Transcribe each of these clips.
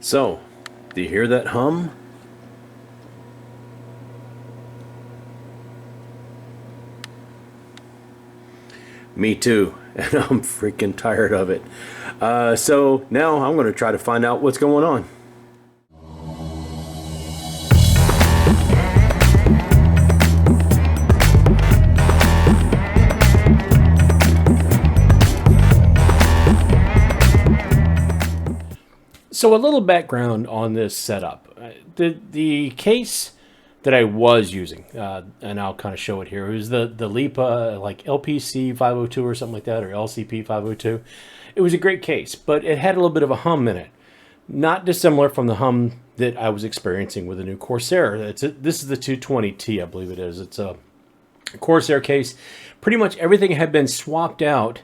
So, do you hear that hum? Me too, and I'm freaking tired of it. So now I'm going to try to find out what's going on. So a little background on this setup. The case that I was using, and I'll kind of show it here, it was the LIPA, like LPC 502 or something like that, or LCP 502. It was a great case, but it had a little bit of a hum in it. Not dissimilar from the hum that I was experiencing with the new Corsair. This is the 220T, I believe it is. It's a Corsair case. Pretty much everything had been swapped out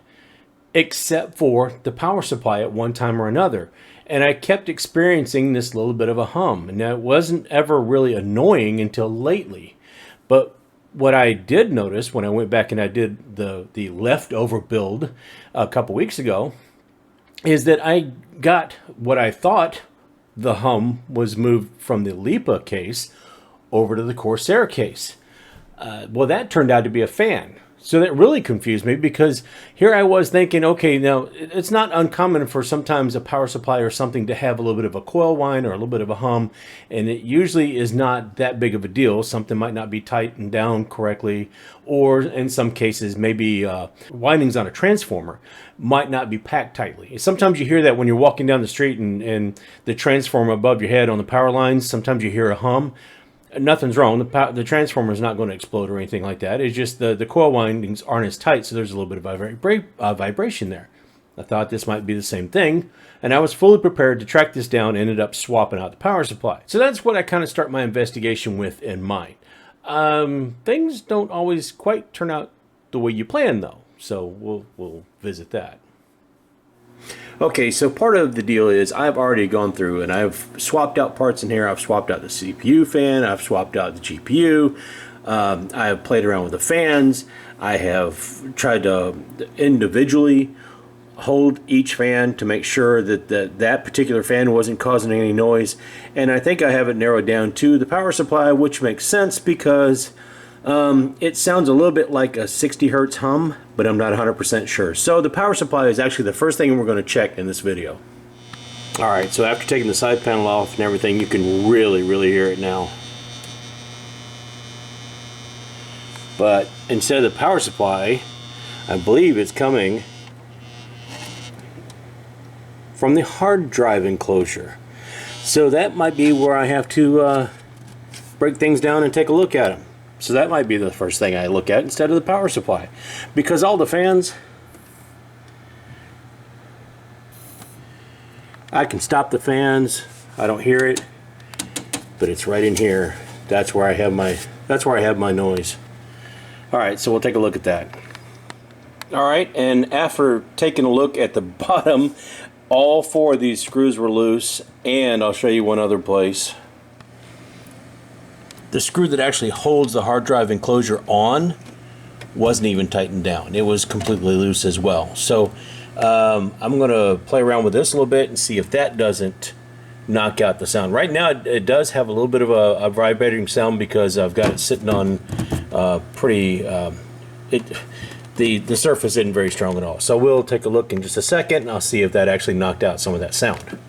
except for the power supply at one time or another. And I kept experiencing this little bit of a hum. Now, it wasn't ever really annoying until lately. But what I did notice when I went back and I did the leftover build a couple weeks ago is that I got what I thought the hum was moved from the LIPA case over to the Corsair case. Well, that turned out to be a fan. So that really confused me because here I was thinking, okay, now it's not uncommon for sometimes a power supply or something to have a little bit of a coil whine or a little bit of a hum, and it usually is not that big of a deal. Something might not be tightened down correctly, or in some cases, maybe windings on a transformer might not be packed tightly. Sometimes you hear that when you're walking down the street and the transformer above your head on the power lines, sometimes you hear a hum. Nothing's wrong. The transformer is not going to explode or anything like that. It's just the coil windings aren't as tight, so there's a little bit of vibration there. I thought this might be the same thing, and I was fully prepared to track this down. Ended up swapping out the power supply. So that's what I kind of start my investigation with in mind. Things don't always quite turn out the way you plan, though. So we'll visit that. Okay, so part of the deal is I've already gone through and I've swapped out parts in here. I've swapped out the CPU fan. I've swapped out the GPU. I have played around with the fans. I have tried to individually hold each fan to make sure that that particular fan wasn't causing any noise. And I think I have it narrowed down to the power supply, which makes sense because it sounds a little bit like a 60 hertz hum, but I'm not 100% sure. So the power supply is actually the first thing we're going to check in this video. Alright, so after taking the side panel off and everything, you can really hear it now. But instead of the power supply, I believe it's coming from the hard drive enclosure. So that might be where I have to break things down and take a look at them. So that might be the first thing I look at instead of the power supply. Because all the fans, I can stop the fans, I don't hear it, but it's right in here. That's where I have my noise. Alright, so we'll take a look at that. Alright, and after taking a look at the bottom, all four of these screws were loose, and I'll show you one other place. The screw that actually holds the hard drive enclosure on wasn't even tightened down. It was completely loose as well. So I'm going to play around with this a little bit and see if that doesn't knock out the sound. Right now it does have a little bit of a vibrating sound because I've got it sitting on the surface isn't very strong at all. So we'll take a look in just a second and I'll see if that actually knocked out some of that sound.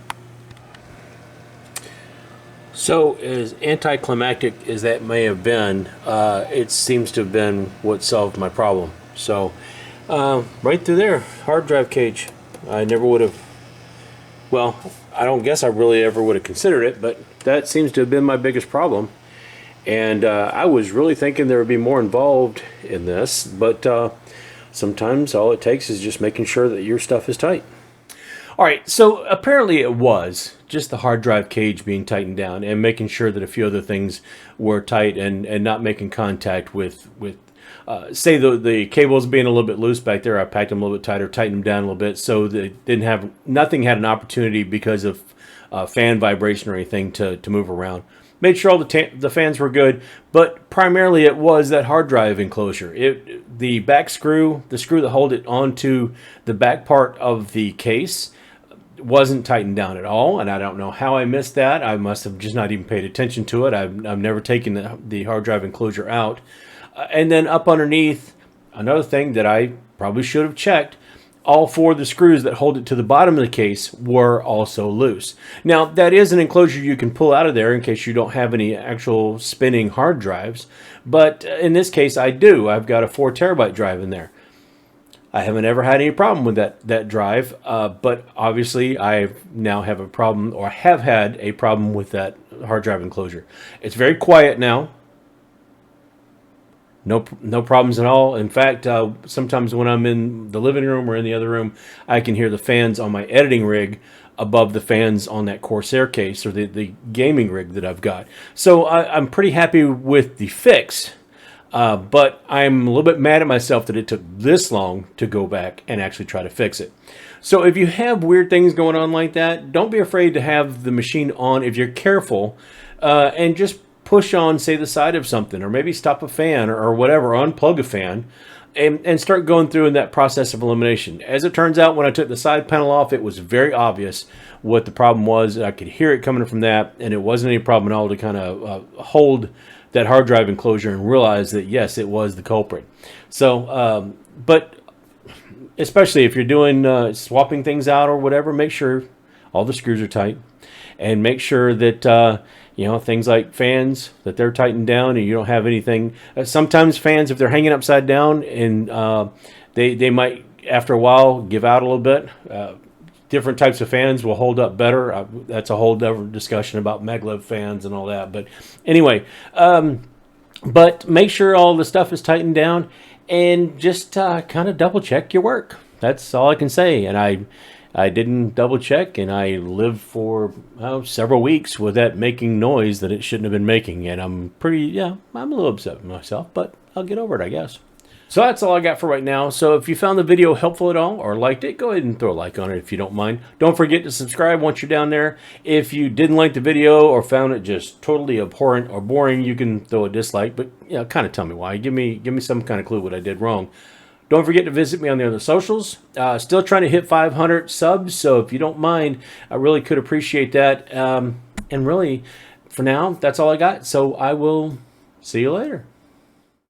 So as anticlimactic as that may have been, it seems to have been what solved my problem. So right through there, hard drive cage. I never would have, well, I don't guess I really ever would have considered it, but that seems to have been my biggest problem. And I was really thinking there would be more involved in this, but sometimes all it takes is just making sure that your stuff is tight. Alright, so apparently it was just the hard drive cage being tightened down and making sure that a few other things were tight and not making contact with say the cables being a little bit loose back there. I packed them a little bit tighter, tightened them down a little bit so that nothing had an opportunity because of fan vibration or anything to move around. Made sure all the fans were good, but primarily it was that hard drive enclosure. The back screw, the screw that holds it onto the back part of the case, wasn't tightened down at all, and I don't know how I missed that. I must have just not even paid attention to it. I've never taken the hard drive enclosure out. And then up underneath, another thing that I probably should have checked, all four of the screws that hold it to the bottom of the case were also loose. Now, that is an enclosure you can pull out of there in case you don't have any actual spinning hard drives. But in this case, I do. I've got a 4 terabyte drive in there. I haven't ever had any problem with that drive, but obviously I now have a problem, or have had a problem with that hard drive enclosure. It's very quiet now. No problems at all. In fact, sometimes when I'm in the living room or in the other room, I can hear the fans on my editing rig above the fans on that Corsair case, or the gaming rig that I've got. So I'm pretty happy with the fix, but I'm a little bit mad at myself that it took this long to go back and actually try to fix it. So if you have weird things going on like that, don't be afraid to have the machine on if you're careful, and just push on, say, the side of something, or maybe stop a fan or whatever, unplug a fan, and start going through in that process of elimination. As it turns out, when I took the side panel off, it was very obvious what the problem was. I could hear it coming from that, and it wasn't any problem at all to kind of hold that hard drive enclosure and realize that, yes, it was the culprit. So, but especially if you're doing swapping things out or whatever, make sure all the screws are tight, and make sure that you know, things like fans, that they're tightened down and you don't have anything. Sometimes fans, if they're hanging upside down, and they might, after a while, give out a little bit. Different types of fans will hold up better. That's a whole different discussion about maglev fans and all that. But anyway, but make sure all the stuff is tightened down, and just kind of double check your work. That's all I can say. And I didn't double check, and I lived for several weeks with that making noise that it shouldn't have been making. And I'm a little upset with myself, but I'll get over it, I guess. So that's all I got for right now. So if you found the video helpful at all or liked it, go ahead and throw a like on it if you don't mind. Don't forget to subscribe once you're down there. If you didn't like the video or found it just totally abhorrent or boring, you can throw a dislike, but kind of tell me why. Give me some kind of clue what I did wrong. Don't forget to visit me on the other socials. Still trying to hit 500 subs, so if you don't mind, I really could appreciate that. And really, for now, that's all I got. So I will see you later.